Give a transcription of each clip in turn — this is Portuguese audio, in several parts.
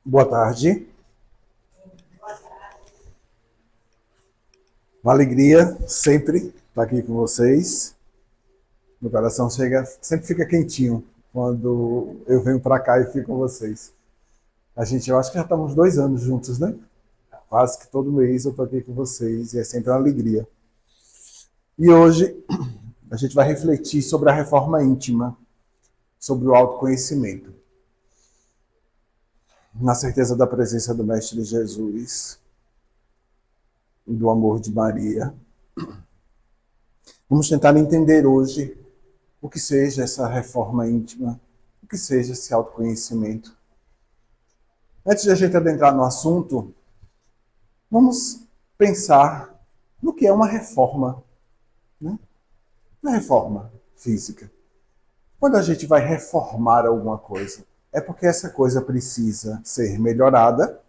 Boa tarde. Uma alegria sempre estar aqui com vocês. Meu coração sempre fica quentinho quando eu venho para cá e fico com vocês. Eu acho que já estamos 2 anos juntos, né? Quase que todo mês eu estou aqui com vocês e é sempre uma alegria. E hoje a gente vai refletir sobre a reforma íntima, sobre o autoconhecimento. Na certeza da presença do Mestre Jesus e do amor de Maria. Vamos tentar entender hoje o que seja essa reforma íntima, o que seja esse autoconhecimento. Antes de a gente adentrar no assunto, vamos pensar no que é uma reforma. Né? Uma reforma física. Quando a gente vai reformar alguma coisa, é porque essa coisa precisa ser melhorada,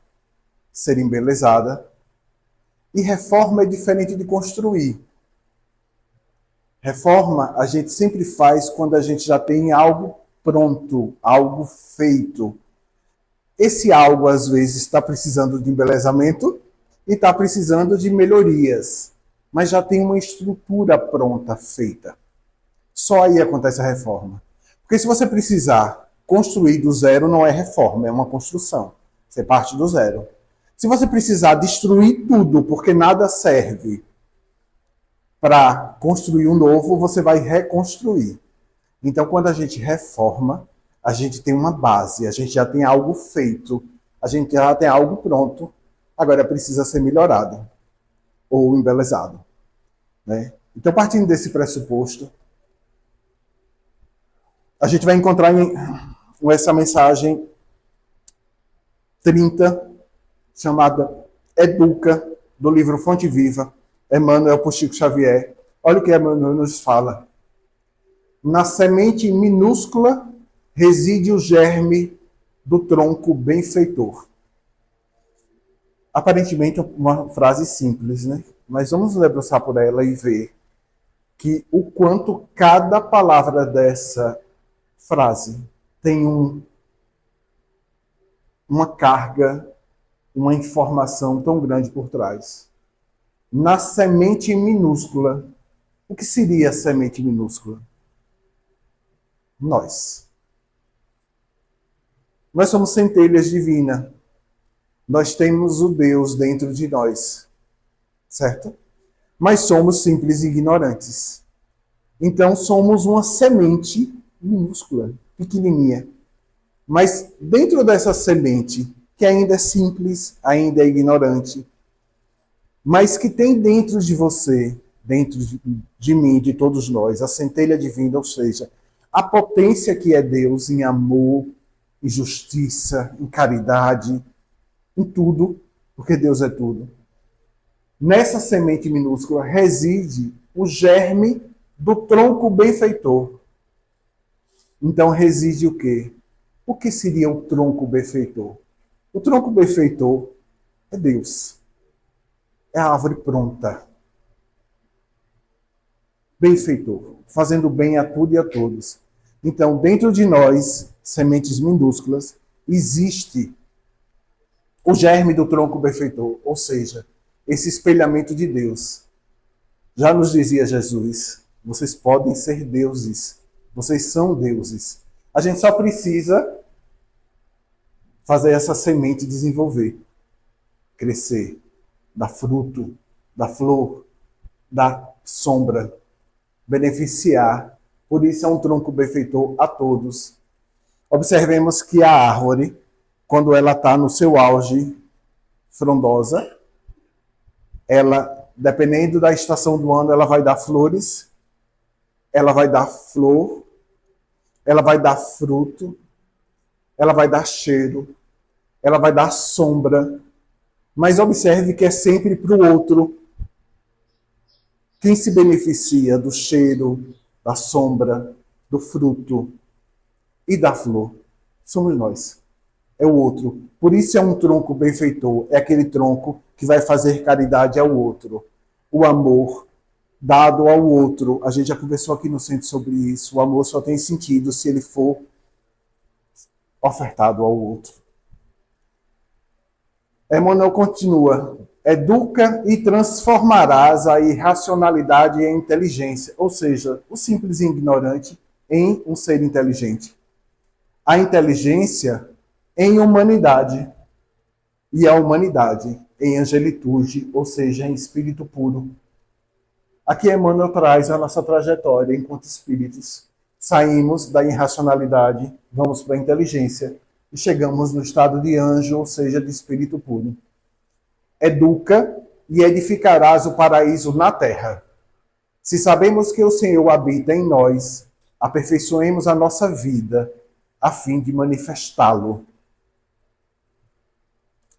ser embelezada. E reforma é diferente de construir. Reforma a gente sempre faz quando a gente já tem algo pronto, algo feito. Esse algo, às vezes, está precisando de embelezamento e está precisando de melhorias, mas já tem uma estrutura pronta, feita. Só aí acontece a reforma. Porque se você precisar construir do zero, não é reforma, é uma construção. Você parte do zero. Se você precisar destruir tudo, porque nada serve para construir um novo, você vai reconstruir. Então, quando a gente reforma, a gente tem uma base, a gente já tem algo feito, a gente já tem algo pronto, agora precisa ser melhorado ou embelezado. Né? Então, partindo desse pressuposto, a gente vai encontrar essa mensagem 30, chamada Educa, do livro Fonte Viva, Emmanuel por Chico Xavier. Olha o que Emmanuel nos fala. Na semente minúscula reside o germe do tronco benfeitor. Aparentemente uma frase simples, né? Mas vamos debruçar por ela e ver que o quanto cada palavra dessa frase tem uma carga, uma informação tão grande por trás. Na semente minúscula. O que seria a semente minúscula? Nós. Nós somos centelhas divinas. Nós temos o Deus dentro de nós. Certo? Mas somos simples ignorantes. Então somos uma semente minúscula, pequenininha. Mas dentro dessa semente, que ainda é simples, ainda é ignorante, mas que tem dentro de você, dentro de mim, de todos nós, a centelha divina, ou seja, a potência que é Deus em amor, em justiça, em caridade, em tudo, porque Deus é tudo. Nessa semente minúscula reside o germe do tronco benfeitor. Então reside o quê? O que seria o tronco benfeitor? O tronco benfeitor é Deus. É a árvore pronta. Benfeitor, fazendo bem a tudo e a todos. Então, dentro de nós, sementes minúsculas, existe o germe do tronco benfeitor, ou seja, esse espelhamento de Deus. Já nos dizia Jesus, vocês podem ser deuses, vocês são deuses. A gente só precisa fazer essa semente desenvolver, crescer, dar fruto, dar flor, dar sombra, beneficiar. Por isso é um tronco benfeitor a todos. Observemos que a árvore, quando ela está no seu auge frondosa, ela, dependendo da estação do ano, ela vai dar flores, ela vai dar flor, ela vai dar fruto, ela vai dar cheiro, ela vai dar sombra. Mas observe que é sempre para o outro. Quem se beneficia do cheiro, da sombra, do fruto e da flor somos nós. É o outro. Por isso é um tronco benfeitor. É aquele tronco que vai fazer caridade ao outro. O amor dado ao outro. A gente já conversou aqui no centro sobre isso. O amor só tem sentido se ele for ofertado ao outro. Emmanuel continua: educa e transformarás a irracionalidade em inteligência, ou seja, o simples ignorante em um ser inteligente. A inteligência em humanidade e a humanidade em angelitude, ou seja, em espírito puro. Aqui Emmanuel traz a nossa trajetória enquanto espíritos. Saímos da irracionalidade, vamos para a inteligência e chegamos no estado de anjo, ou seja, de espírito puro. Educa e edificarás o paraíso na terra. Se sabemos que o Senhor habita em nós, aperfeiçoemos a nossa vida a fim de manifestá-lo.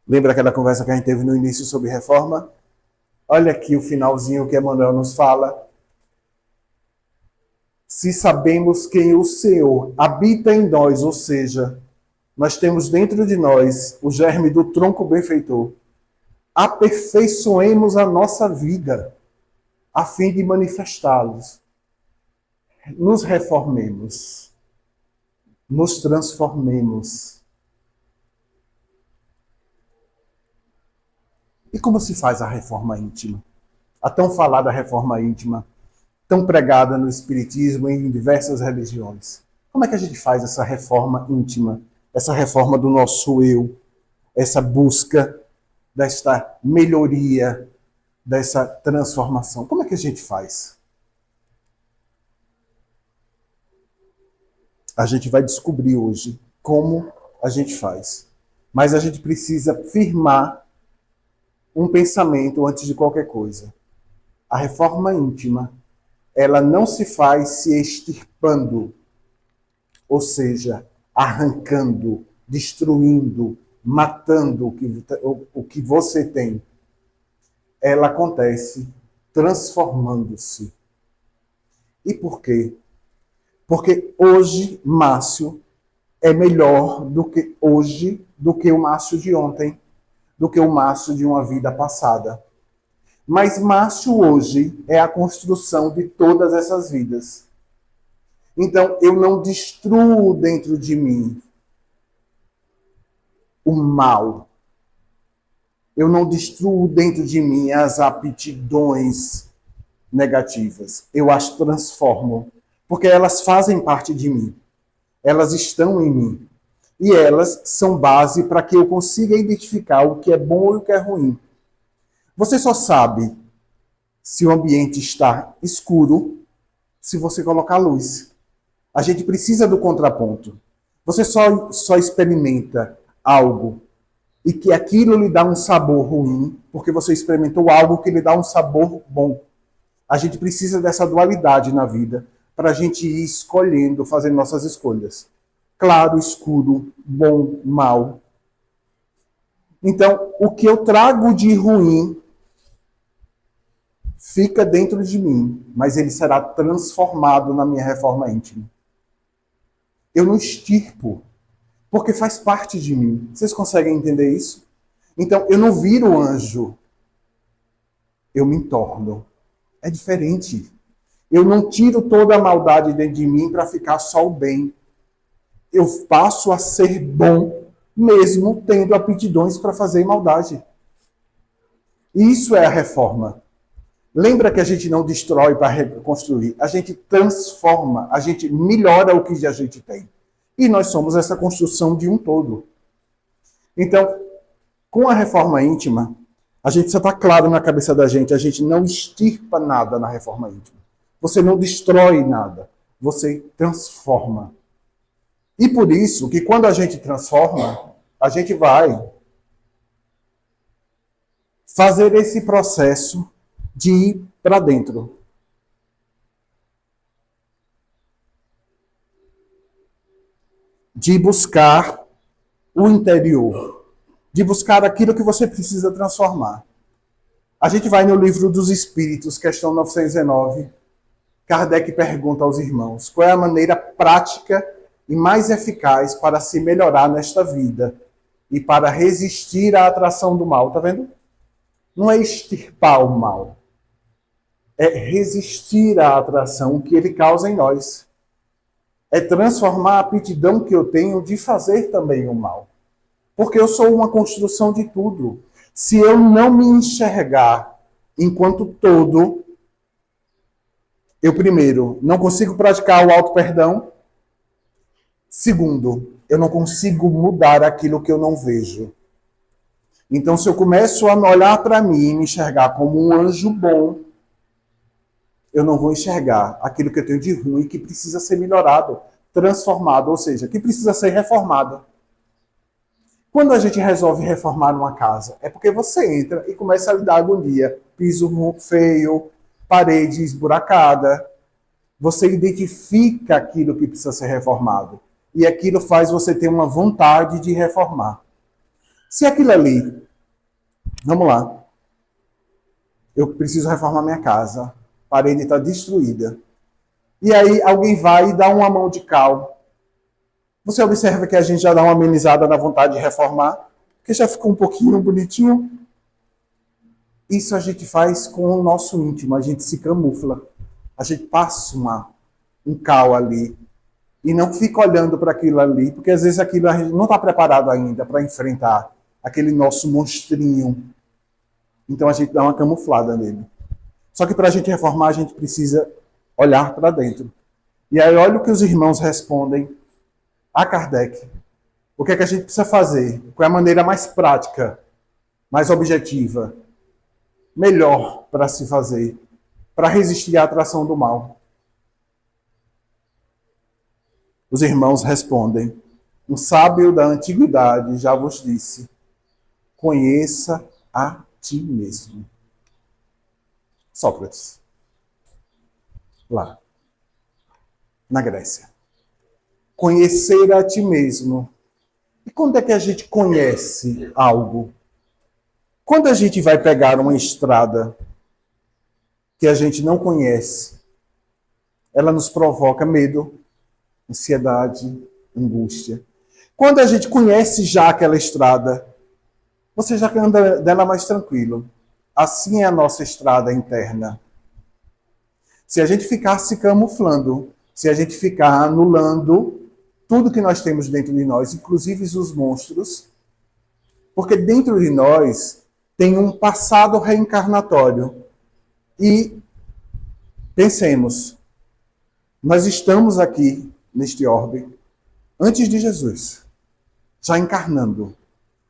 Lembra aquela conversa que a gente teve no início sobre reforma? Olha aqui o finalzinho que Emmanuel nos fala. Se sabemos que o Senhor habita em nós, ou seja, nós temos dentro de nós o germe do tronco benfeitor, aperfeiçoemos a nossa vida a fim de manifestá-los. Nos reformemos, nos transformemos. E como se faz a reforma íntima? A tão falada reforma íntima, tão pregada no Espiritismo e em diversas religiões. Como é que a gente faz essa reforma íntima? Essa reforma do nosso eu, essa busca desta melhoria, dessa transformação. Como é que a gente faz? A gente vai descobrir hoje como a gente faz. Mas a gente precisa firmar um pensamento antes de qualquer coisa. A reforma íntima, ela não se faz se extirpando, ou seja, arrancando, destruindo, matando o que você tem. Ela acontece transformando-se. E por quê? Porque hoje Márcio é melhor do que hoje, do que o Márcio de ontem, do que o Márcio de uma vida passada. Mas Márcio hoje é a construção de todas essas vidas. Então eu não destruo dentro de mim o mal. Eu não destruo dentro de mim as aptidões negativas. Eu as transformo, porque elas fazem parte de mim. Elas estão em mim. E elas são base para que eu consiga identificar o que é bom e o que é ruim. Você só sabe se o ambiente está escuro se você colocar luz. A gente precisa do contraponto. Você só experimenta algo e que aquilo lhe dá um sabor ruim, porque você experimentou algo que lhe dá um sabor bom. A gente precisa dessa dualidade na vida para a gente ir escolhendo, fazendo nossas escolhas. Claro, escuro, bom, mal. Então, o que eu trago de ruim fica dentro de mim, mas ele será transformado na minha reforma íntima. Eu não extirpo, porque faz parte de mim. Vocês conseguem entender isso? Então, eu não viro anjo, eu me torno. É diferente. Eu não tiro toda a maldade dentro de mim para ficar só o bem. Eu passo a ser bom, mesmo tendo aptidões para fazer maldade. Isso é a reforma. Lembra que a gente não destrói para reconstruir, a gente transforma, a gente melhora o que a gente tem. E nós somos essa construção de um todo. Então, com a reforma íntima, a gente precisa estar claro na cabeça da gente, a gente não extirpa nada na reforma íntima. Você não destrói nada, você transforma. E por isso que quando a gente transforma, a gente vai fazer esse processo de ir para dentro. De buscar o interior. De buscar aquilo que você precisa transformar. A gente vai no Livro dos Espíritos, questão 919. Kardec pergunta aos irmãos: qual é a maneira prática e mais eficaz para se melhorar nesta vida e para resistir à atração do mal? Tá vendo? Não é extirpar o mal. É resistir à atração que ele causa em nós. É transformar a aptidão que eu tenho de fazer também o mal. Porque eu sou uma construção de tudo. Se eu não me enxergar enquanto todo, eu, primeiro, não consigo praticar o auto-perdão. Segundo, eu não consigo mudar aquilo que eu não vejo. Então, se eu começo a olhar para mim e me enxergar como um anjo bom, eu não vou enxergar aquilo que eu tenho de ruim que precisa ser melhorado, transformado, ou seja, que precisa ser reformado. Quando a gente resolve reformar uma casa, é porque você entra e começa a lhe dar agonia. Piso feio, parede esburacada. Você identifica aquilo que precisa ser reformado. E aquilo faz você ter uma vontade de reformar. Se aquilo ali, vamos lá, eu preciso reformar minha casa, a parede está destruída. E aí alguém vai e dá uma mão de cal. Você observa que a gente já dá uma amenizada na vontade de reformar, porque já ficou um pouquinho bonitinho. Isso a gente faz com o nosso íntimo, a gente se camufla. A gente passa um cal ali e não fica olhando para aquilo ali, porque às vezes aquilo a gente não está preparado ainda para enfrentar aquele nosso monstrinho. Então a gente dá uma camuflada nele. Só que para a gente reformar, a gente precisa olhar para dentro. E aí olha o que os irmãos respondem a Kardec. O que é que a gente precisa fazer? Qual é a maneira mais prática, mais objetiva, melhor para se fazer, para resistir à atração do mal? Os irmãos respondem: um sábio da antiguidade já vos disse, conheça a ti mesmo. Sócrates, lá, na Grécia. Conhecer a ti mesmo. E quando é que a gente conhece algo? Quando a gente vai pegar uma estrada que a gente não conhece, ela nos provoca medo, ansiedade, angústia. Quando a gente conhece já aquela estrada, você já anda dela mais tranquilo. Assim é a nossa estrada interna. Se a gente ficar se camuflando, se a gente ficar anulando tudo que nós temos dentro de nós, inclusive os monstros, porque dentro de nós tem um passado reencarnatório. E pensemos, nós estamos aqui neste orbe antes de Jesus, já encarnando.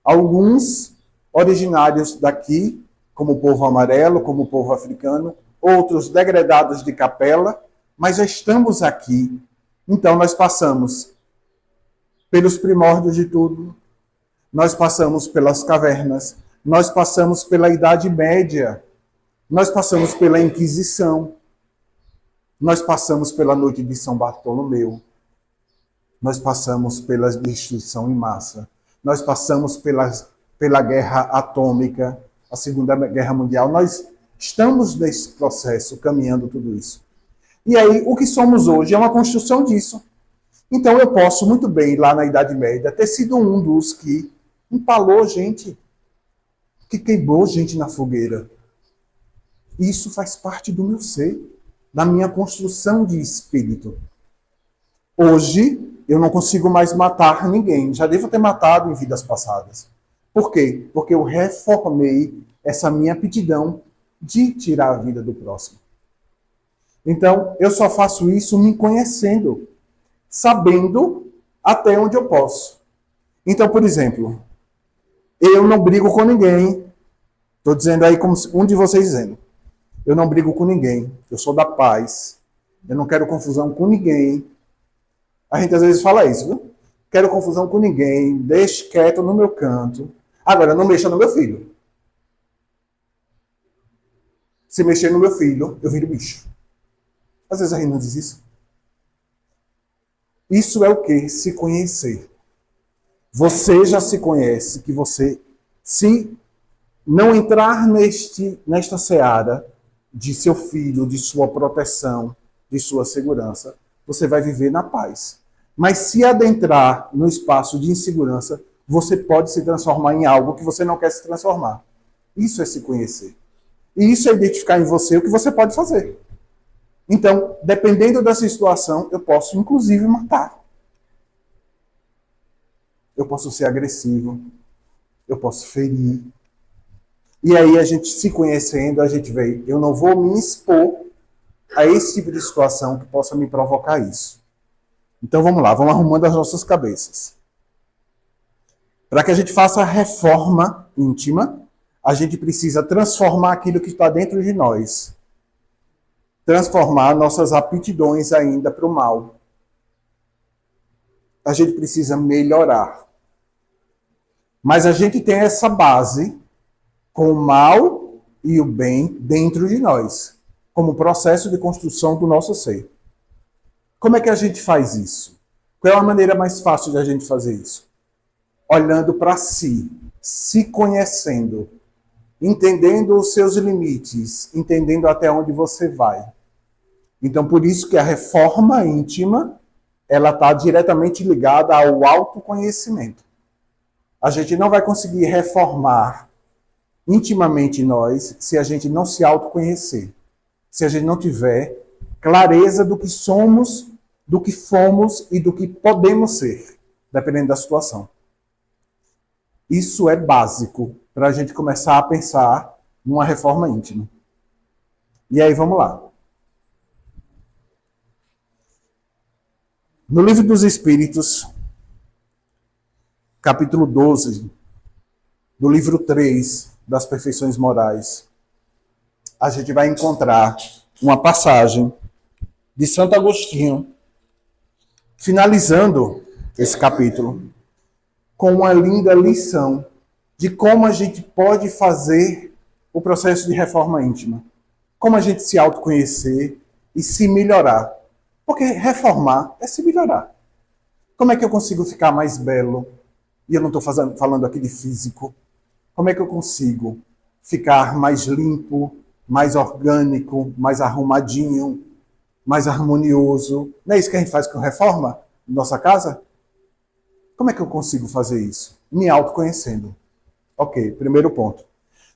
Alguns originários daqui, como o povo amarelo, como o povo africano, outros degradados de capela, mas já estamos aqui. Então nós passamos pelos primórdios de tudo, nós passamos pelas cavernas, nós passamos pela Idade Média, nós passamos pela Inquisição, nós passamos pela noite de São Bartolomeu, nós passamos pela destruição em massa, nós passamos pela guerra atômica, a Segunda Guerra Mundial, nós estamos nesse processo, caminhando tudo isso. E aí, o que somos hoje é uma construção disso. Então eu posso muito bem, lá na Idade Média, ter sido um dos que empalou gente, que queimou gente na fogueira. Isso faz parte do meu ser, da minha construção de espírito. Hoje, eu não consigo mais matar ninguém. Já devo ter matado em vidas passadas. Por quê? Porque eu reformei essa minha aptidão de tirar a vida do próximo. Então, eu só faço isso me conhecendo, sabendo até onde eu posso. Então, por exemplo, eu não brigo com ninguém. Estou dizendo aí como um de vocês dizendo. Eu não brigo com ninguém. Eu sou da paz. Eu não quero confusão com ninguém. A gente às vezes fala isso, viu? Quero confusão com ninguém. Deixe quieto no meu canto. Agora, não mexa no meu filho. Se mexer no meu filho, eu viro bicho. Às vezes a gente não diz isso. Isso é o que? Se conhecer. Você já se conhece, que você, se não entrar nesta seara de seu filho, de sua proteção, de sua segurança, você vai viver na paz. Mas se adentrar no espaço de insegurança, você pode se transformar em algo que você não quer se transformar. Isso é se conhecer. E isso é identificar em você o que você pode fazer. Então, dependendo dessa situação, eu posso, inclusive, matar. eu posso ser agressivo, eu posso ferir. E aí a gente se conhecendo, a gente vê, eu não vou me expor a esse tipo de situação que possa me provocar isso. Então vamos lá, vamos arrumando as nossas cabeças. Para que a gente faça a reforma íntima, a gente precisa transformar aquilo que está dentro de nós. Transformar nossas aptidões ainda para o mal. A gente precisa melhorar. Mas a gente tem essa base com o mal e o bem dentro de nós, como processo de construção do nosso ser. Como é que a gente faz isso? Qual é a maneira mais fácil de a gente fazer isso? Olhando para si, se conhecendo, entendendo os seus limites, entendendo até onde você vai. Então, por isso que a reforma íntima, ela está diretamente ligada ao autoconhecimento. A gente não vai conseguir reformar intimamente nós se a gente não se autoconhecer. Se a gente não tiver clareza do que somos, do que fomos e do que podemos ser, dependendo da situação. Isso é básico para a gente começar a pensar numa reforma íntima. E aí, vamos lá. No Livro dos Espíritos, capítulo 12, do livro 3 das Perfeições Morais, a gente vai encontrar uma passagem de Santo Agostinho, finalizando esse capítulo, com uma linda lição de como a gente pode fazer o processo de reforma íntima. Como a gente se autoconhecer e se melhorar. Porque reformar é se melhorar. Como é que eu consigo ficar mais belo? E eu não estou falando aqui de físico. Como é que eu consigo ficar mais limpo, mais orgânico, mais arrumadinho, mais harmonioso? Não é isso que a gente faz com reforma em nossa casa? Como é que eu consigo fazer isso? Me autoconhecendo. Ok, primeiro ponto.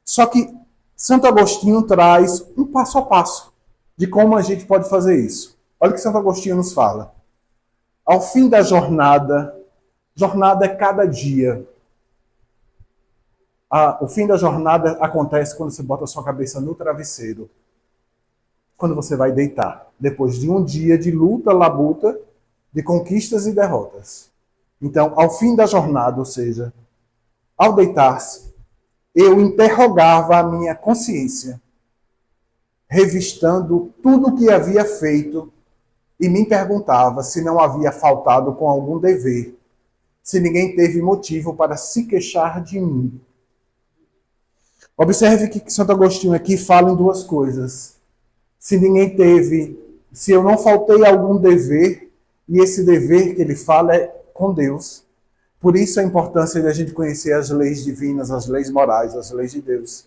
Só que Santo Agostinho traz um passo a passo de como a gente pode fazer isso. Olha o que Santo Agostinho nos fala. Ao fim da jornada é cada dia. O fim da jornada acontece quando você bota a sua cabeça no travesseiro. Quando você vai deitar. Depois de um dia de luta, labuta, de conquistas e derrotas. Então, ao fim da jornada, ou seja, ao deitar-se, eu interrogava a minha consciência, revistando tudo o que havia feito e me perguntava se não havia faltado com algum dever, se ninguém teve motivo para se queixar de mim. Observe que Santo Agostinho aqui fala em duas coisas. Se ninguém teve, se eu não faltei a algum dever, e esse dever que ele fala é com Deus. Por isso a importância de a gente conhecer as leis divinas, as leis morais, as leis de Deus.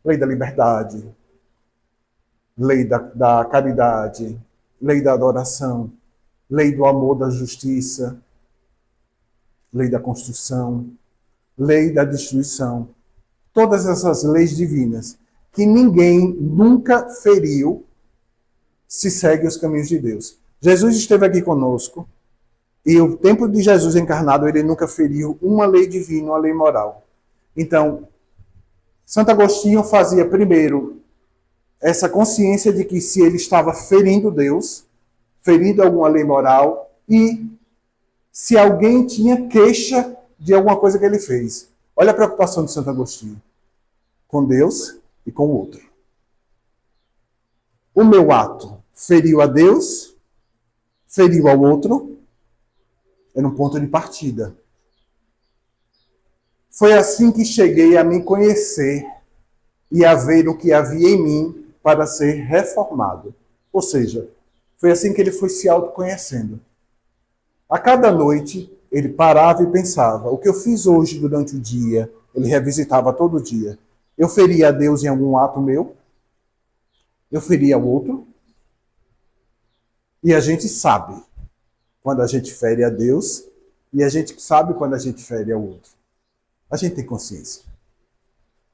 Lei da liberdade, lei da caridade, lei da adoração, lei do amor, da justiça, lei da construção, lei da destruição. Todas essas leis divinas que ninguém nunca feriu se segue os caminhos de Deus. Jesus esteve aqui conosco e o tempo de Jesus encarnado ele nunca feriu uma lei divina, uma lei moral. Então, Santo Agostinho fazia primeiro essa consciência de que se ele estava ferindo Deus, ferindo alguma lei moral e se alguém tinha queixa de alguma coisa que ele fez. Olha a preocupação de Santo Agostinho. Com Deus e com o outro. O meu ato feriu a Deus, feriu ao outro, era um ponto de partida. Foi assim que cheguei a me conhecer e a ver o que havia em mim para ser reformado. Ou seja, foi assim que ele foi se autoconhecendo. A cada noite, ele parava e pensava, o que eu fiz hoje durante o dia, ele revisitava todo dia. Eu feri a Deus em algum ato meu? Eu feri ao outro? E a gente sabe quando a gente fere a Deus e a gente sabe quando a gente fere ao outro. A gente tem consciência.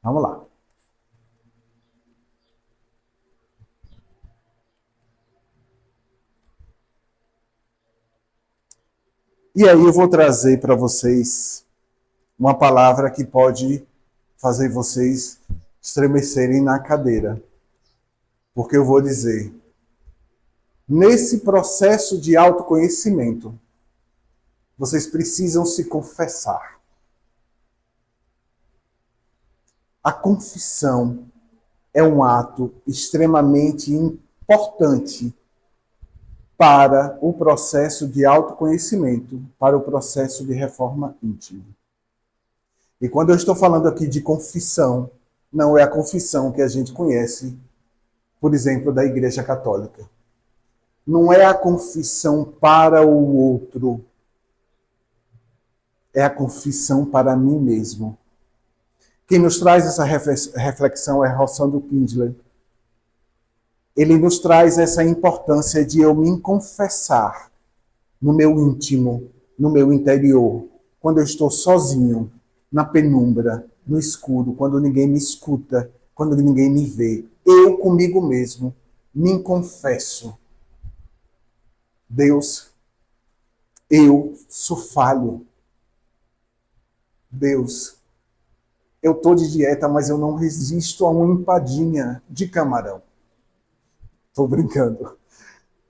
Vamos lá. E aí eu vou trazer para vocês uma palavra que pode fazer vocês estremecerem na cadeira. Porque eu vou dizer, nesse processo de autoconhecimento, vocês precisam se confessar. A confissão é um ato extremamente importante para o processo de autoconhecimento, para o processo de reforma íntima. E quando eu estou falando aqui de confissão, não é a confissão que a gente conhece, por exemplo, da Igreja Católica. Não é a confissão para o outro, é a confissão para mim mesmo. Quem nos traz essa reflexão é Rossando Kindler. Ele nos traz essa importância de eu me confessar no meu íntimo, no meu interior, quando eu estou sozinho, na penumbra, no escuro, quando ninguém me escuta, quando ninguém me vê. Eu comigo mesmo me confesso. Deus, eu sou falho. Deus, eu estou de dieta, mas eu não resisto a uma empadinha de camarão. Estou brincando.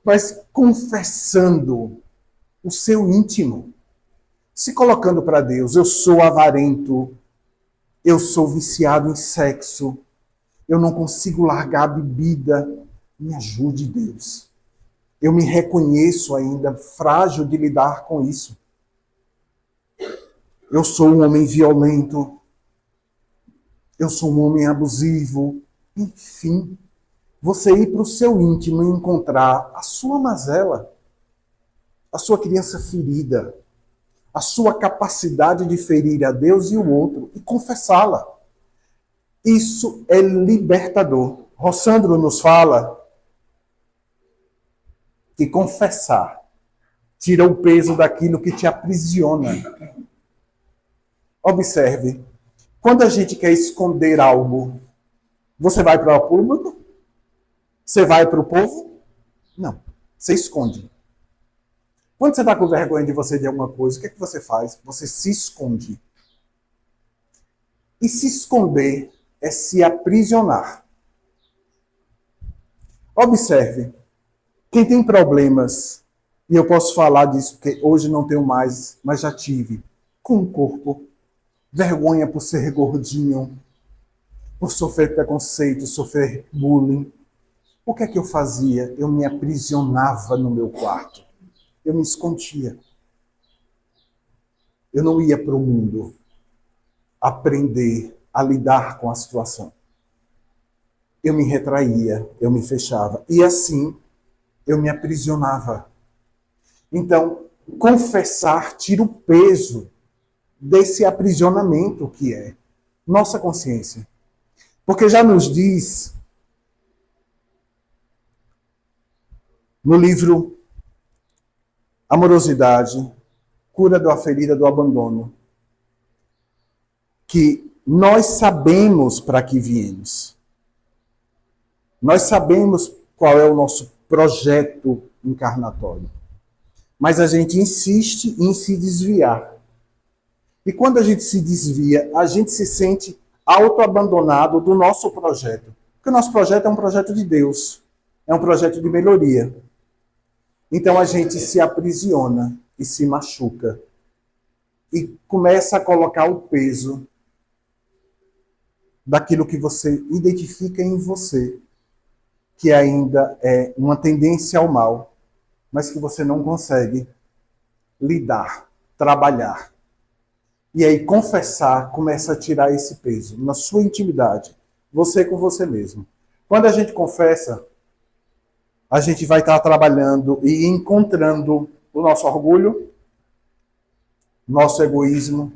Mas confessando o seu íntimo, se colocando para Deus, eu sou avarento, eu sou viciado em sexo, eu não consigo largar a bebida, me ajude, Deus. Eu me reconheço ainda frágil de lidar com isso. Eu sou um homem violento, eu sou um homem abusivo, enfim. Você ir para o seu íntimo e encontrar a sua mazela, a sua criança ferida, a sua capacidade de ferir a Deus e o outro e confessá-la. Isso é libertador. Rossandro nos fala que confessar tira o peso daquilo que te aprisiona. Observe, quando a gente quer esconder algo, você vai para o público? Você vai para o povo? Não, você esconde. Quando você está com vergonha de você de alguma coisa, o que é que você faz? Você se esconde. E se esconder é se aprisionar. Observe, quem tem problemas, e eu posso falar disso porque hoje não tenho mais, mas já tive, com o corpo, vergonha por ser gordinho, por sofrer preconceito, sofrer bullying. O que é que eu fazia? Eu me aprisionava no meu quarto. Eu me escondia. Eu não ia para o mundo aprender a lidar com a situação. Eu me retraía, eu me fechava. E assim, eu me aprisionava. Então, confessar tira o peso desse aprisionamento que é nossa consciência. Porque já nos diz no livro Amorosidade, Cura da Ferida do Abandono, que nós sabemos para que viemos. Nós sabemos qual é o nosso projeto encarnatório. Mas a gente insiste em se desviar. E quando a gente se desvia, a gente se sente autoabandonado do nosso projeto. Porque o nosso projeto é um projeto de Deus. É um projeto de melhoria. Então a gente se aprisiona e se machuca. E começa a colocar o peso daquilo que você identifica em você, que ainda é uma tendência ao mal, mas que você não consegue lidar, trabalhar. E aí confessar começa a tirar esse peso na sua intimidade, você com você mesmo. Quando a gente confessa, a gente vai estar trabalhando e encontrando o nosso orgulho, nosso egoísmo,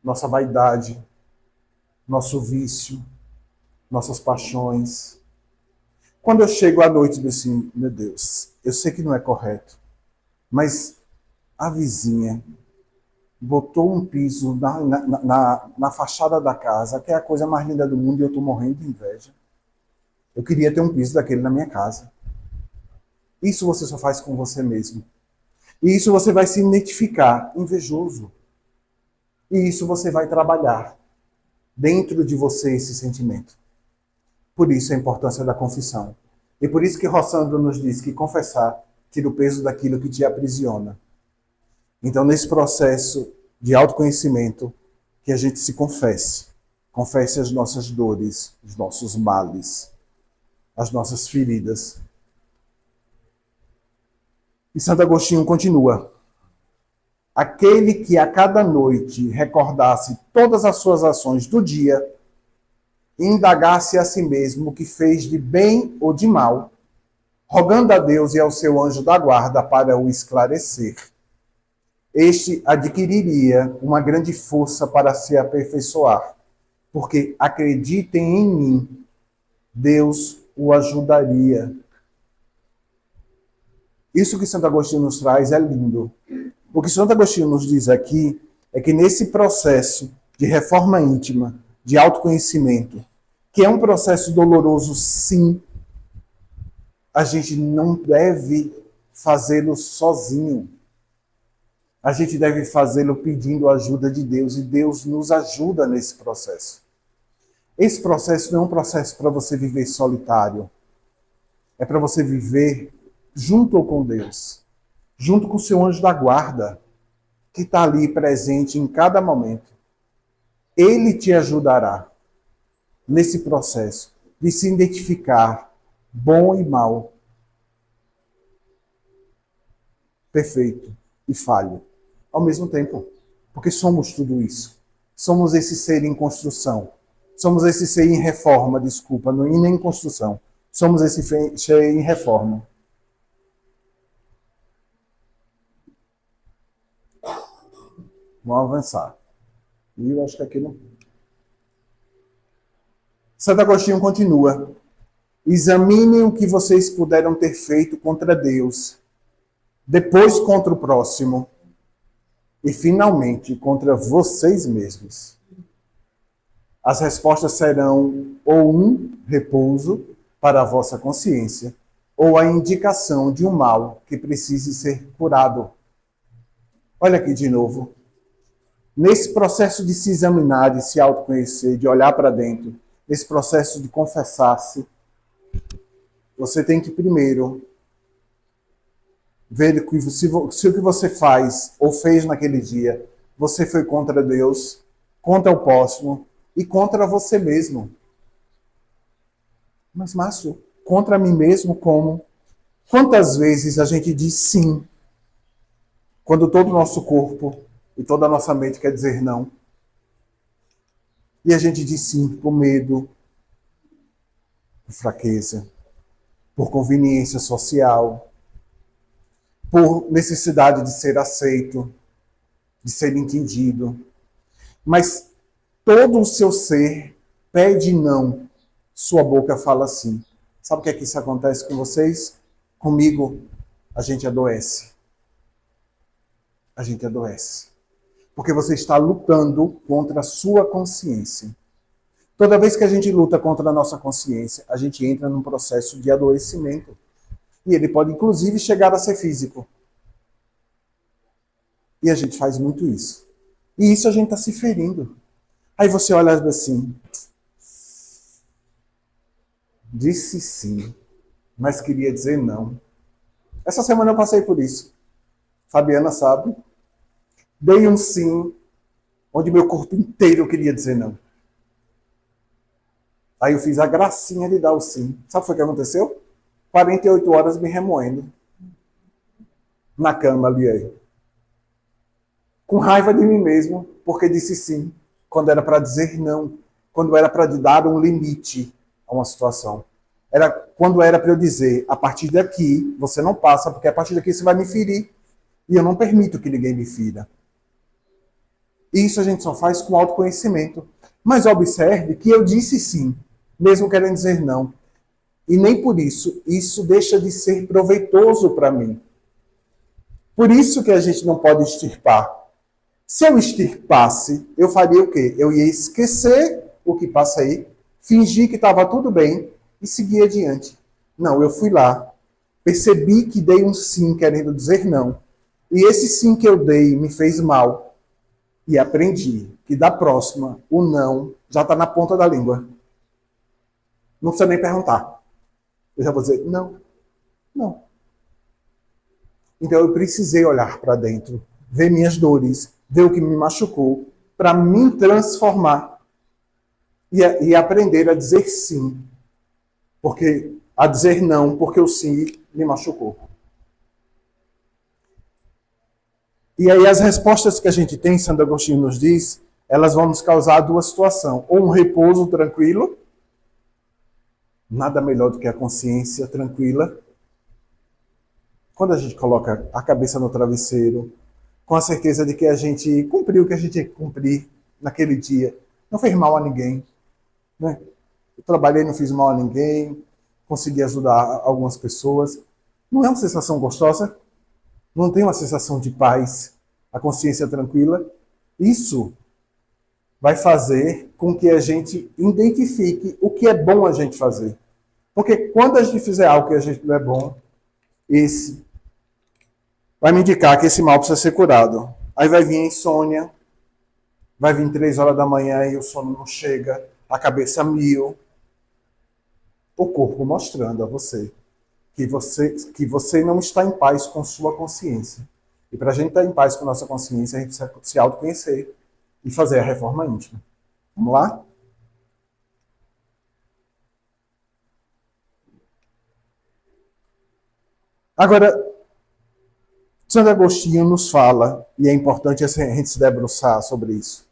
nossa vaidade, nosso vício, nossas paixões. Quando eu chego à noite e digo assim, meu Deus, eu sei que não é correto, mas a vizinha botou um piso na fachada da casa, que é a coisa mais linda do mundo, e eu estou morrendo de inveja. Eu queria ter um piso daquele na minha casa. Isso você só faz com você mesmo. E isso você vai se identificar invejoso. E isso você vai trabalhar dentro de você esse sentimento. Por isso a importância da confissão. E por isso que Rossandro nos diz que confessar tira o peso daquilo que te aprisiona. Então, nesse processo de autoconhecimento, que a gente se confesse. Confesse as nossas dores, os nossos males, as nossas feridas. E Santo Agostinho continua. Aquele que a cada noite recordasse todas as suas ações do dia, e indagasse a si mesmo o que fez de bem ou de mal, rogando a Deus e ao seu anjo da guarda para o esclarecer, este adquiriria uma grande força para se aperfeiçoar, porque acreditem em mim, Deus o ajudaria. Isso que Santo Agostinho nos traz é lindo. O que Santo Agostinho nos diz aqui é que nesse processo de reforma íntima, de autoconhecimento, que é um processo doloroso, sim, a gente não deve fazê-lo sozinho. A gente deve fazê-lo pedindo a ajuda de Deus, e Deus nos ajuda nesse processo. Esse processo não é um processo para você viver solitário. É para você viver junto com Deus, junto com o seu anjo da guarda, que está ali presente em cada momento. Ele te ajudará nesse processo de se identificar bom e mal, perfeito e falho, ao mesmo tempo. Porque somos tudo isso. Somos esse ser em construção. Somos esse ser em reforma, desculpa, não em construção. Somos esse ser em reforma. Vamos avançar. E eu acho que aqui não... Santo Agostinho continua. Examinem o que vocês puderam ter feito contra Deus, depois contra o próximo e, finalmente, contra vocês mesmos. As respostas serão ou um repouso para a vossa consciência, ou a indicação de um mal que precise ser curado. Olha aqui de novo. Nesse processo de se examinar, de se autoconhecer, de olhar para dentro, nesse processo de confessar-se, você tem que primeiro ver se o que você faz ou fez naquele dia, você foi contra Deus, contra o próximo e contra você mesmo. Mas, Márcio, contra mim mesmo como? Quantas vezes a gente diz sim, quando todo o nosso corpo e toda a nossa mente quer dizer não? E a gente diz sim por medo, por fraqueza, por conveniência social, por necessidade de ser aceito, de ser entendido. Mas todo o seu ser pede não, sua boca fala sim. Sabe o que é que isso acontece com vocês? Comigo, a gente adoece. A gente adoece. Porque você está lutando contra a sua consciência. Toda vez que a gente luta contra a nossa consciência, a gente entra num processo de adoecimento. E ele pode, inclusive, chegar a ser físico. E a gente faz muito isso. E isso a gente está se ferindo. Aí você olha assim, disse sim, mas queria dizer não. Essa semana eu passei por isso. Fabiana sabe. Dei um sim, onde meu corpo inteiro queria dizer não. Aí eu fiz a gracinha de dar o sim. Sabe o que foi que aconteceu? 48 horas me remoendo. Na cama ali aí. Com raiva de mim mesmo, porque disse sim, quando era para dizer não. Quando era para dar um limite a uma situação. Era quando era para eu dizer, a partir daqui você não passa, porque a partir daqui você vai me ferir. E eu não permito que ninguém me fira. Isso a gente só faz com autoconhecimento. Mas observe que eu disse sim, mesmo querendo dizer não. E nem por isso, isso deixa de ser proveitoso para mim. Por isso que a gente não pode extirpar. Se eu extirpasse, eu faria o quê? Eu ia esquecer o que passa aí, fingir que estava tudo bem e seguir adiante. Não, eu fui lá, percebi que dei um sim querendo dizer não. E esse sim que eu dei me fez mal. E aprendi que da próxima, o não já está na ponta da língua. Não precisa nem perguntar. Eu já vou dizer, não, não. Então eu precisei olhar para dentro, ver minhas dores, ver o que me machucou, para me transformar e aprender a dizer sim, porque a dizer não, porque o sim me machucou. E aí as respostas que a gente tem, Santo Agostinho nos diz, elas vão nos causar duas situações. Ou um repouso tranquilo, nada melhor do que a consciência tranquila. Quando a gente coloca a cabeça no travesseiro, com a certeza de que a gente cumpriu o que a gente tinha que cumprir naquele dia, não fez mal a ninguém, né? Eu trabalhei, não fiz mal a ninguém, consegui ajudar algumas pessoas. Não é uma sensação gostosa? Não tem uma sensação de paz, a consciência tranquila? Isso vai fazer com que a gente identifique o que é bom a gente fazer. Porque quando a gente fizer algo que a gente não é bom, esse vai me indicar que esse mal precisa ser curado. Aí vai vir a insônia, vai vir 3 horas da manhã e o sono não chega, a cabeça mil. O corpo mostrando a você que você não está em paz com sua consciência. E para a gente estar em paz com nossa consciência, a gente precisa se autoconhecer e fazer a reforma íntima. Vamos lá? Agora, Santo Agostinho nos fala, e é importante a gente se debruçar sobre isso.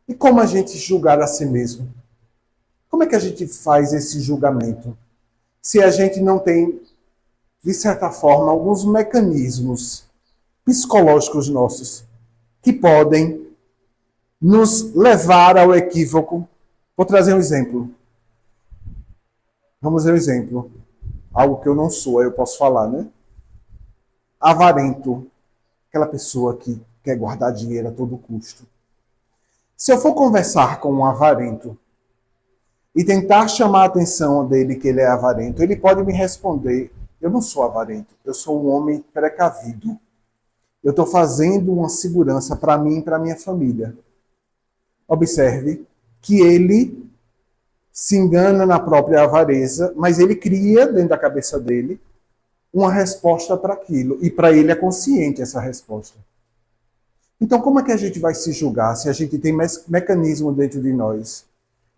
E como a gente julgar a si mesmo? Como é que a gente faz esse julgamento? Se a gente não tem, de certa forma, alguns mecanismos psicológicos nossos que podem nos levar ao equívoco. Vou trazer um exemplo. Vamos ver um exemplo. Algo que eu não sou, aí eu posso falar, né? Avarento. Aquela pessoa que quer guardar dinheiro a todo custo. Se eu for conversar com um avarento e tentar chamar a atenção dele que ele é avarento, ele pode me responder, eu não sou avarento, eu sou um homem precavido. Eu estou fazendo uma segurança para mim e para minha família. Observe que ele se engana na própria avareza, mas ele cria dentro da cabeça dele uma resposta para aquilo. E para ele é consciente essa resposta. Então, como é que a gente vai se julgar se a gente tem mecanismos dentro de nós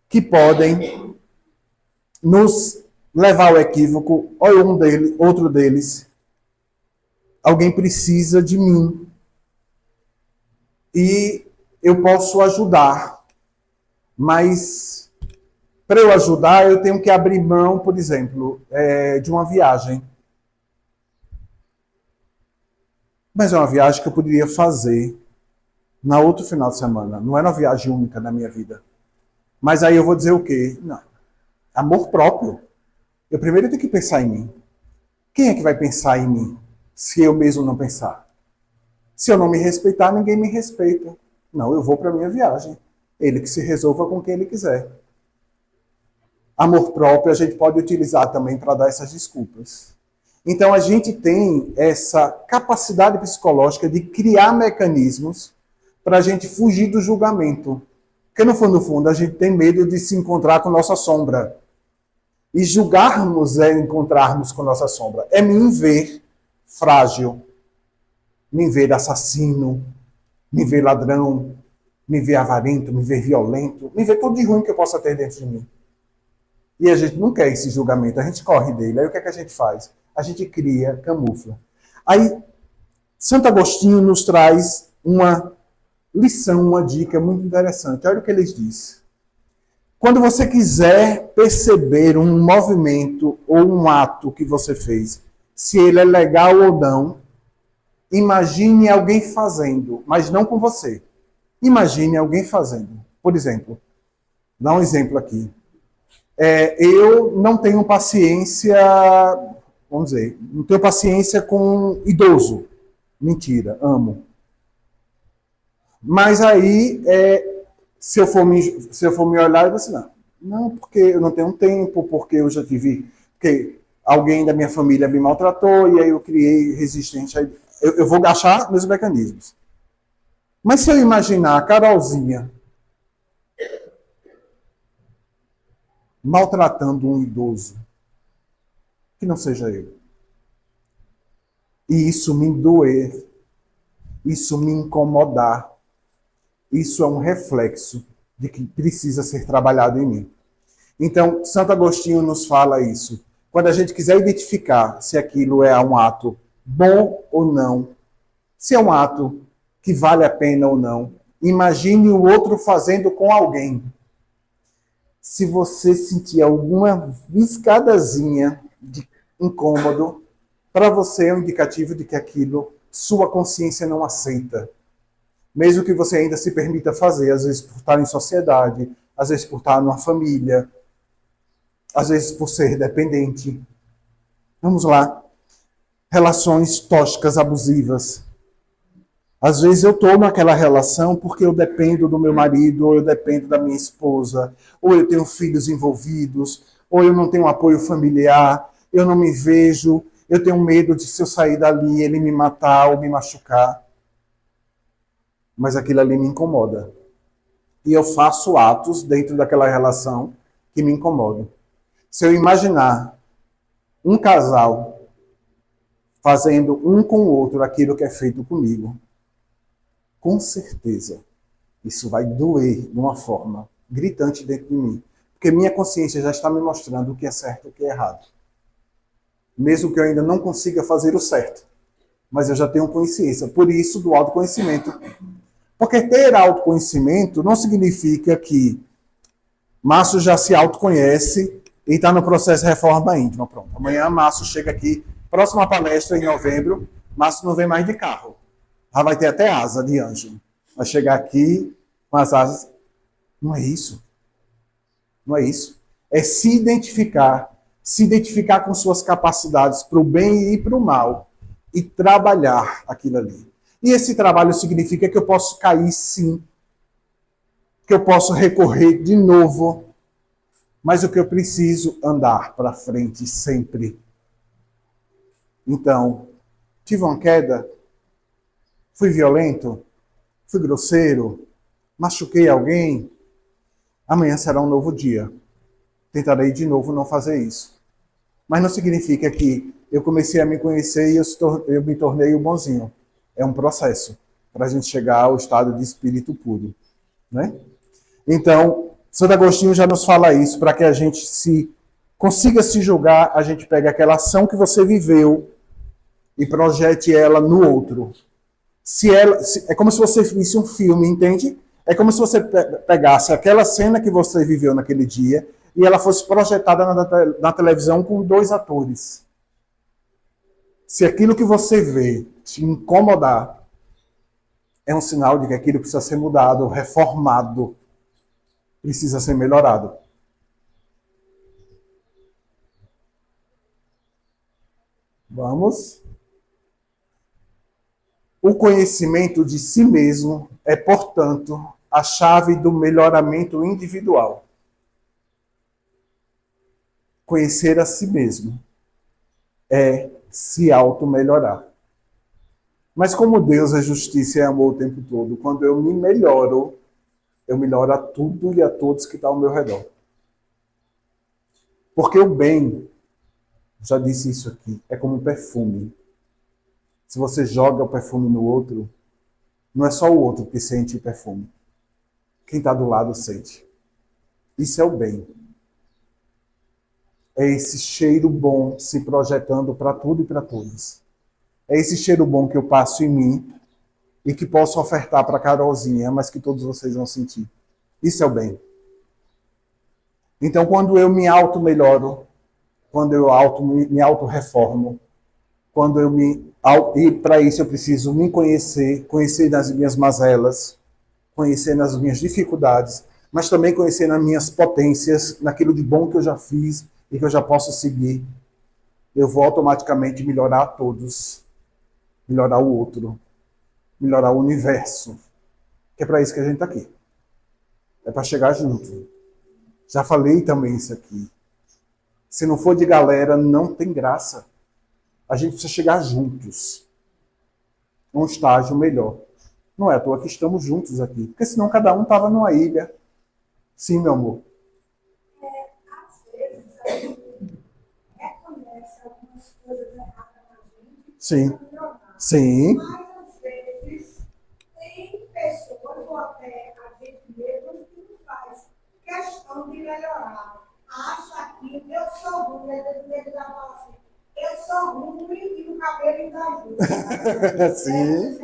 que podem nos levar ao equívoco? Olha outro deles. Alguém precisa de mim. E eu posso ajudar. Mas para eu ajudar, eu tenho que abrir mão, por exemplo, de uma viagem. Mas é uma viagem que eu poderia fazer na outro final de semana. Não é uma viagem única na minha vida. Mas aí eu vou dizer o quê? Não. Amor próprio. Eu primeiro tenho que pensar em mim. Quem é que vai pensar em mim se eu mesmo não pensar? Se eu não me respeitar, ninguém me respeita. Não, eu vou para a minha viagem. Ele que se resolva com quem ele quiser. Amor próprio a gente pode utilizar também para dar essas desculpas. Então a gente tem essa capacidade psicológica de criar mecanismos para a gente fugir do julgamento. Porque no fundo, a gente tem medo de se encontrar com nossa sombra. E julgarmos é encontrarmos com nossa sombra. É me ver frágil, me ver assassino, me ver ladrão, me ver avarento, me ver violento, me ver tudo de ruim que eu possa ter dentro de mim. E a gente não quer esse julgamento, a gente corre dele. Aí o que é que a gente faz? A gente cria, camufla. Aí, Santo Agostinho nos traz uma lição, uma dica muito interessante. Olha o que ele diz. Quando você quiser perceber um movimento ou um ato que você fez, se ele é legal ou não, imagine alguém fazendo, mas não com você. Imagine alguém fazendo. Por exemplo, dá um exemplo aqui. Eu não tenho paciência, vamos dizer, não tenho paciência com idoso. Mentira, amo. Mas aí, se eu for me olhar, eu vou assim, não, porque eu não tenho tempo, porque eu já tive, porque alguém da minha família me maltratou e aí eu criei resistência. Eu vou gastar meus mecanismos. Mas se eu imaginar a Carolzinha maltratando um idoso, que não seja eu, e isso me doer, isso me incomodar, isso é um reflexo de que precisa ser trabalhado em mim. Então, Santo Agostinho nos fala isso. Quando a gente quiser identificar se aquilo é um ato bom ou não, se é um ato que vale a pena ou não, imagine o outro fazendo com alguém. Se você sentir alguma viscadazinha de incômodo, para você é um indicativo de que aquilo sua consciência não aceita. Mesmo que você ainda se permita fazer, às vezes por estar em sociedade, às vezes por estar numa família, às vezes por ser dependente. Vamos lá. Relações tóxicas, abusivas. Às vezes eu estou naquela relação porque eu dependo do meu marido, ou eu dependo da minha esposa, ou eu tenho filhos envolvidos, ou eu não tenho apoio familiar, eu não me vejo, eu tenho medo de se eu sair dali ele me matar ou me machucar. Mas aquilo ali me incomoda. E eu faço atos dentro daquela relação que me incomodam. Se eu imaginar um casal fazendo um com o outro aquilo que é feito comigo, com certeza isso vai doer de uma forma gritante dentro de mim. Porque minha consciência já está me mostrando o que é certo e o que é errado. Mesmo que eu ainda não consiga fazer o certo. Mas eu já tenho consciência. Por isso, do autoconhecimento. Porque ter autoconhecimento não significa que Márcio já se autoconhece e está no processo de reforma íntima. Pronto. Amanhã Márcio chega aqui, próxima palestra em novembro, Márcio não vem mais de carro. Já vai ter até asa de anjo. Vai chegar aqui com as asas. Não é isso. Não é isso. É se identificar com suas capacidades para o bem e para o mal e trabalhar aquilo ali. E esse trabalho significa que eu posso cair sim, que eu posso recorrer de novo, mas o que eu preciso andar para frente sempre. Então, tive uma queda, fui violento, fui grosseiro, machuquei alguém, amanhã será um novo dia. Tentarei de novo não fazer isso. Mas não significa que eu comecei a me conhecer e eu me tornei o bonzinho. É um processo para a gente chegar ao estado de espírito puro, né? Então, Santo Agostinho já nos fala isso, para que a gente consiga se julgar, a gente pega aquela ação que você viveu e projete ela no outro. É como se você visse um filme, entende? É como se você pegasse aquela cena que você viveu naquele dia e ela fosse projetada na televisão com 2 atores. Se aquilo que você vê te incomodar, é um sinal de que aquilo precisa ser mudado, reformado, precisa ser melhorado. Vamos. O conhecimento de si mesmo é, portanto, a chave do melhoramento individual. Conhecer a si mesmo é se auto-melhorar. Mas como Deus é justiça e amor o tempo todo, quando eu me melhoro, eu melhoro a tudo e a todos que estão ao meu redor. Porque o bem, já disse isso aqui, é como um perfume. Se você joga o perfume no outro, não é só o outro que sente o perfume. Quem está do lado sente. Isso é o bem. É esse cheiro bom se projetando para tudo e para todos. É esse cheiro bom que eu passo em mim e que posso ofertar para a Carolzinha, mas que todos vocês vão sentir. Isso é o bem. Então, quando eu me auto-melhoro, quando eu me auto-reformo, quando eu e para isso eu preciso me conhecer, conhecer nas minhas mazelas, conhecer nas minhas dificuldades, mas também conhecer nas minhas potências, naquilo de bom que eu já fiz e que eu já posso seguir. Eu vou automaticamente melhorar a todos, melhorar o outro, melhorar o universo. Que é para isso que a gente está aqui. É para chegar junto. Já falei também isso aqui. Se não for de galera, não tem graça. A gente precisa chegar juntos. um estágio melhor. Não é à toa que estamos juntos aqui, porque senão cada um estava numa ilha. Sim, meu amor. Às vezes a gente reconhece algumas coisas erradas na gente, Sim. melhorar. Sim. Mas às vezes tem pessoas, ou até a gente mesmo, que não faz questão de melhorar. Acha que eu sou ruim, ele já fala assim, eu sou ruim e o cabelo ainda ajuda. Sim.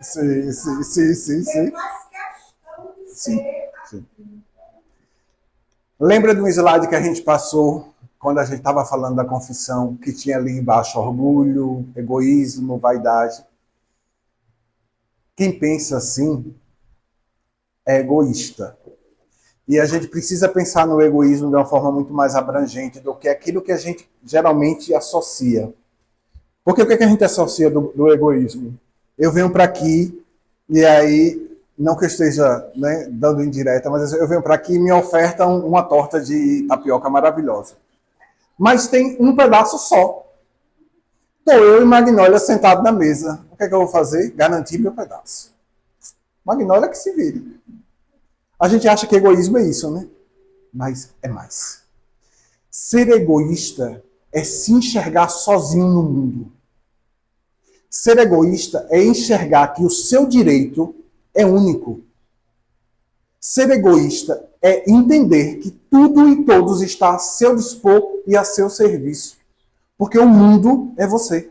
Sim, sim, sim, sim, sim. Ele faz questão de ser Sim. Lembra de um slide que a gente passou quando a gente estava falando da confissão, que tinha ali embaixo orgulho, egoísmo, vaidade? Quem pensa assim é egoísta. E a gente precisa pensar no egoísmo de uma forma muito mais abrangente do que aquilo que a gente geralmente associa. Porque o que, é que a gente associa do egoísmo? Eu venho para aqui e aí, não que eu esteja, né, dando indireta, mas eu venho para aqui e me ofertam uma torta de tapioca maravilhosa. Mas tem um pedaço só. Estou eu e Magnólia sentados na mesa. O que é que eu vou fazer? Garantir meu pedaço. Magnólia que se vire. A gente acha que egoísmo é isso, né? Mas é mais. Ser egoísta é se enxergar sozinho no mundo. Ser egoísta é enxergar que o seu direito é único. Ser egoísta é entender que tudo e todos está a seu dispor e a seu serviço. Porque o mundo é você.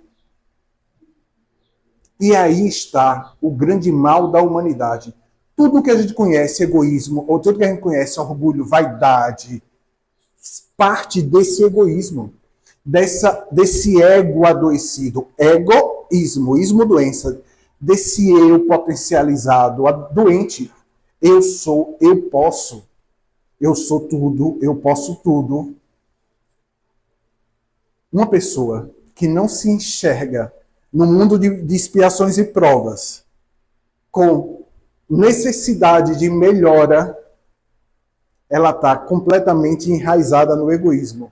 E aí está o grande mal da humanidade. Tudo que a gente conhece, egoísmo, ou tudo que a gente conhece, orgulho, vaidade, parte desse egoísmo, desse ego adoecido. Egoísmo, ismo doença, desse eu potencializado, doente. Eu sou, eu posso. Eu sou tudo, eu posso tudo. Uma pessoa que não se enxerga no mundo de expiações e provas, com necessidade de melhora, ela está completamente enraizada no egoísmo.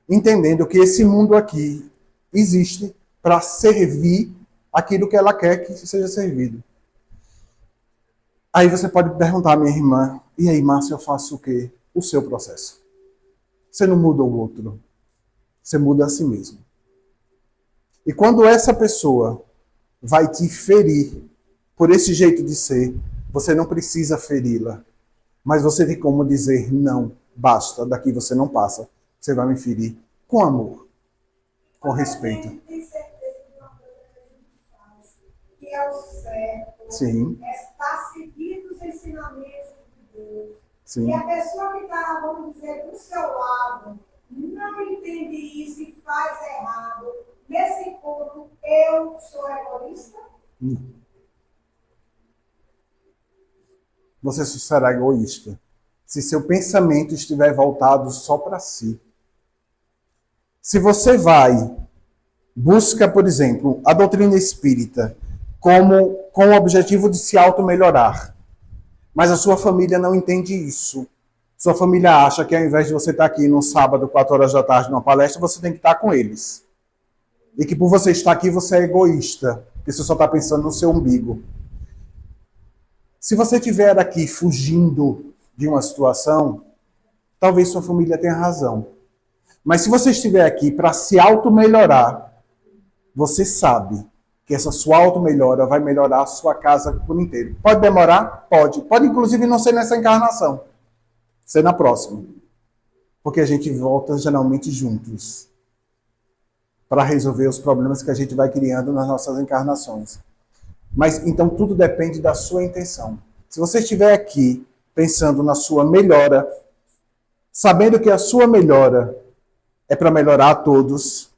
Entendendo que esse mundo aqui existe para servir aquilo que ela quer que seja servido. Aí você pode perguntar à minha irmã, e aí, Márcio, eu faço o quê? O seu processo. Você não muda o outro. Você muda a si mesmo. E quando essa pessoa vai te ferir por esse jeito de ser, você não precisa feri-la. Mas você tem como dizer, não, basta, daqui você não passa. Você vai me ferir com amor, com respeito. A gente tem certeza de uma coisa que a gente faz, que é o certo, Sim. é estar seguindo os ensinamentos de Deus. Sim. E a pessoa que está, vamos dizer, do seu lado, não entende isso e faz errado. Nesse ponto, eu sou egoísta? Você será egoísta se seu pensamento estiver voltado só para si. Se você busca, por exemplo, a doutrina espírita com o objetivo de se auto-melhorar, mas a sua família não entende isso. Sua família acha que ao invés de você estar aqui no sábado, 4 horas da tarde, numa palestra, você tem que estar com eles. E que por você estar aqui, você é egoísta, porque você só está pensando no seu umbigo. Se você estiver aqui fugindo de uma situação, talvez sua família tenha razão. Mas se você estiver aqui para se auto-melhorar, você sabe que essa sua auto-melhora vai melhorar a sua casa por inteiro. Pode demorar? Pode. Pode, inclusive, não ser nessa encarnação. Ser na próxima. Porque a gente volta geralmente juntos para resolver os problemas que a gente vai criando nas nossas encarnações. Mas então tudo depende da sua intenção. Se você estiver aqui pensando na sua melhora, sabendo que a sua melhora é para melhorar a todos.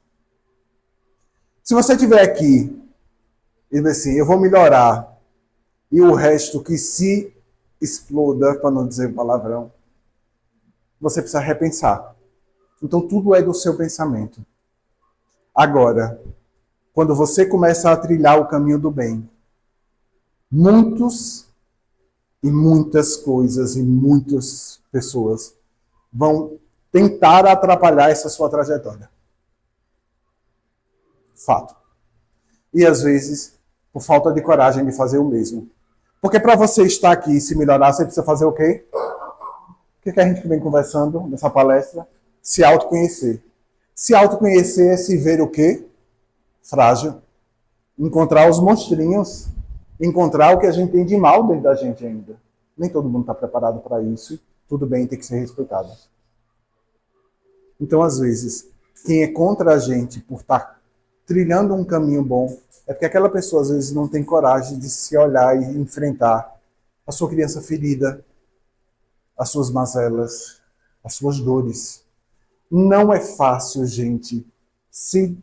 Se você estiver aqui e dizer assim, eu vou melhorar, e o resto que se exploda, para não dizer palavrão, você precisa repensar. Então tudo é do seu pensamento. Agora, quando você começa a trilhar o caminho do bem, muitos e muitas coisas e muitas pessoas vão tentar atrapalhar essa sua trajetória. Fato. E às vezes por falta de coragem de fazer o mesmo. Porque para você estar aqui e se melhorar, você precisa fazer o quê? O que a gente vem conversando nessa palestra? Se autoconhecer. Se autoconhecer é se ver o quê? Frágil. Encontrar os monstrinhos. Encontrar o que a gente tem de mal dentro da gente ainda. Nem todo mundo está preparado para isso. Tudo bem, tem que ser respeitado. Então, às vezes, quem é contra a gente por estar trilhando um caminho bom é porque aquela pessoa, às vezes, não tem coragem de se olhar e enfrentar a sua criança ferida, as suas mazelas, as suas dores. Não é fácil, gente, se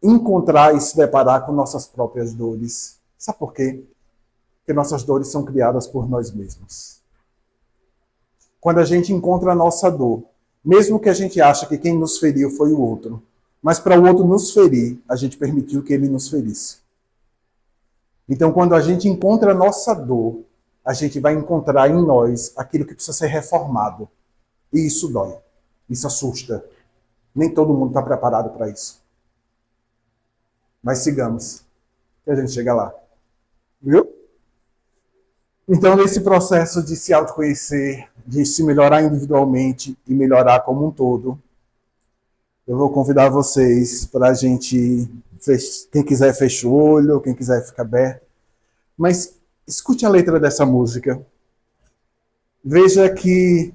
encontrar e se deparar com nossas próprias dores. Sabe por quê? Porque nossas dores são criadas por nós mesmos. Quando a gente encontra a nossa dor, mesmo que a gente ache que quem nos feriu foi o outro, mas para o outro nos ferir, a gente permitiu que ele nos ferisse. Então, quando a gente encontra a nossa dor, a gente vai encontrar em nós aquilo que precisa ser reformado. E isso dói. Isso assusta. Nem todo mundo está preparado para isso. Mas sigamos, que a gente chega lá. Viu? Então, nesse processo de se autoconhecer, de se melhorar individualmente e melhorar como um todo, eu vou convidar vocês para a gente, quem quiser fecha o olho, quem quiser fica aberto, mas escute a letra dessa música. Veja que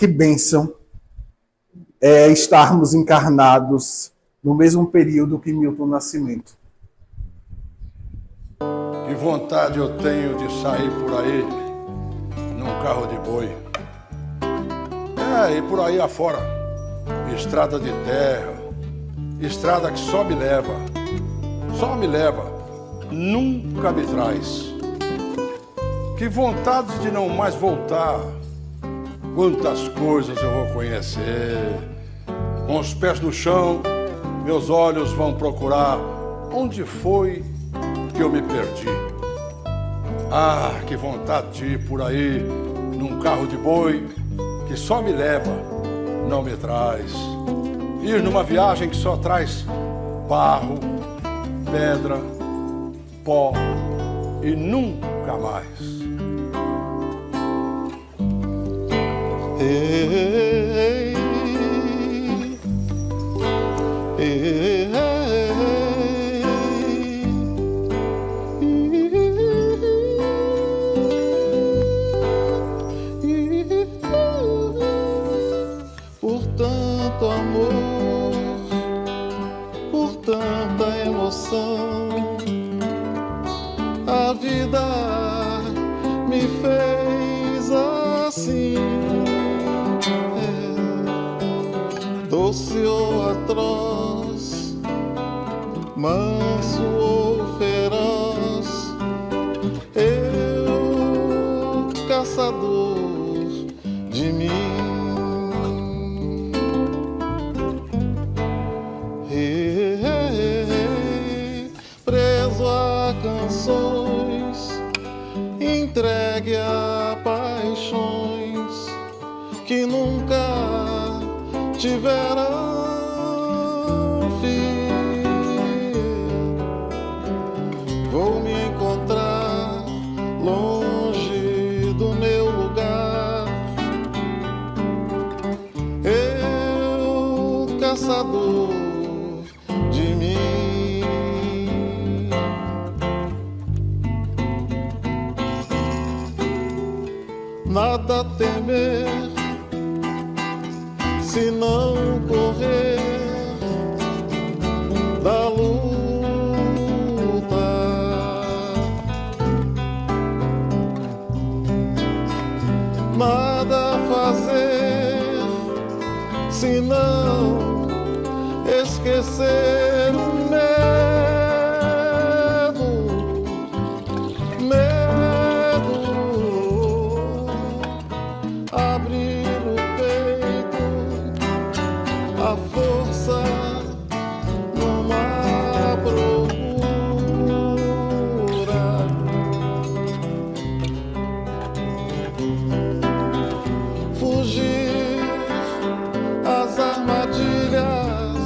bênção é estarmos encarnados no mesmo período que Milton Nascimento. Que vontade eu tenho de sair por aí num carro de boi. E por aí afora, estrada de terra, estrada que só me leva, nunca me traz. Que vontade de não mais voltar, quantas coisas eu vou conhecer. Com os pés no chão, meus olhos vão procurar onde foi que eu me perdi. Ah, que vontade de ir por aí num carro de boi que só me leva, não me traz. Ir numa viagem que só traz barro, pedra, pó e nunca mais. Ei, ei, ei, por tanto amor, por tanta emoção, a vida me fez assim, doce ou atroz, manso ou feroz, eu caçador de mim. Preso a canções, entregue a paixões que nunca tiveram fim. Vou me encontrar longe do meu lugar, eu caçador de mim. Nada temer se não correr da luta. Nada fazer se não esquecer o medo, abrir o peito, a força numa procura, fugir as armadilhas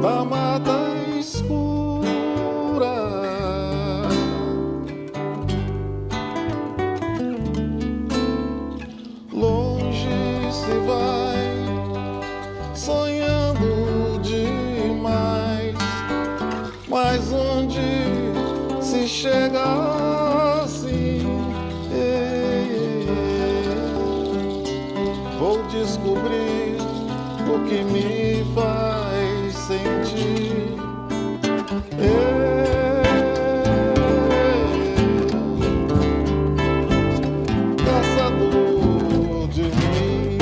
da mata escura. chegar assim, vou descobrir o que me faz sentir. Caçador de mim.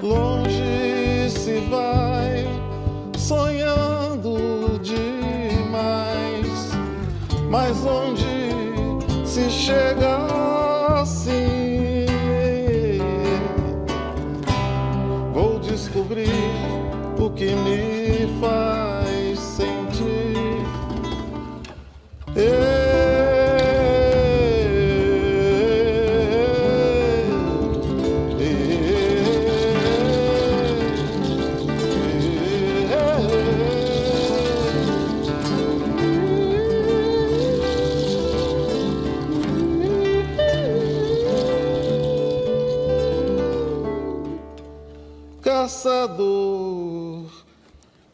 Longe se vai, sonhando demais, mas onde se chega assim, vou descobrir o que me faz sentir. Caçador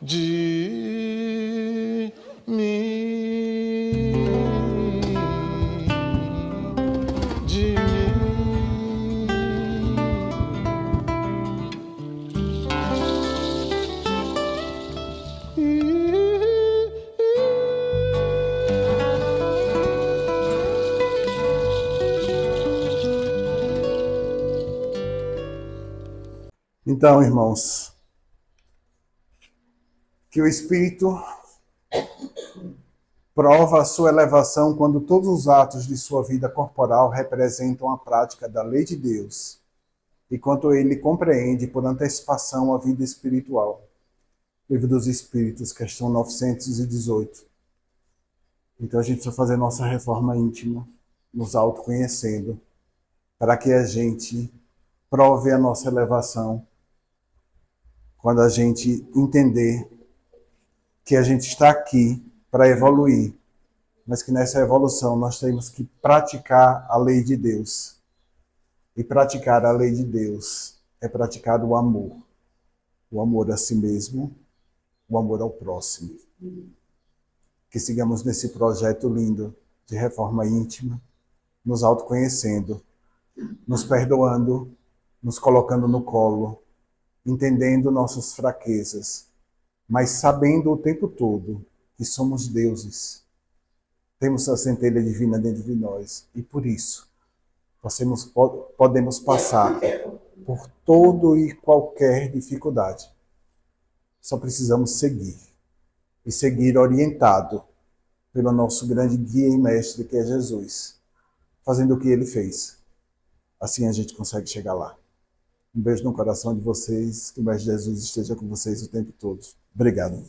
de mim, de Então, irmãos, que o Espírito prova a sua elevação quando todos os atos de sua vida corporal representam a prática da lei de Deus e quanto ele compreende por antecipação a vida espiritual. Livro dos Espíritos, questão 918. Então a gente precisa fazer nossa reforma íntima, nos autoconhecendo, para que a gente prove a nossa elevação quando a gente entender que a gente está aqui para evoluir, mas que nessa evolução nós temos que praticar a lei de Deus. E praticar a lei de Deus é praticar o amor a si mesmo, o amor ao próximo. Que sigamos nesse projeto lindo de reforma íntima, nos autoconhecendo, nos perdoando, nos colocando no colo, entendendo nossas fraquezas, mas sabendo o tempo todo que somos deuses. Temos a centelha divina dentro de nós e por isso podemos passar por todo e qualquer dificuldade. Só precisamos seguir e seguir orientado pelo nosso grande guia e mestre que é Jesus, fazendo o que ele fez. Assim a gente consegue chegar lá. Um beijo no coração de vocês, que o Mestre Jesus esteja com vocês o tempo todo. Obrigado.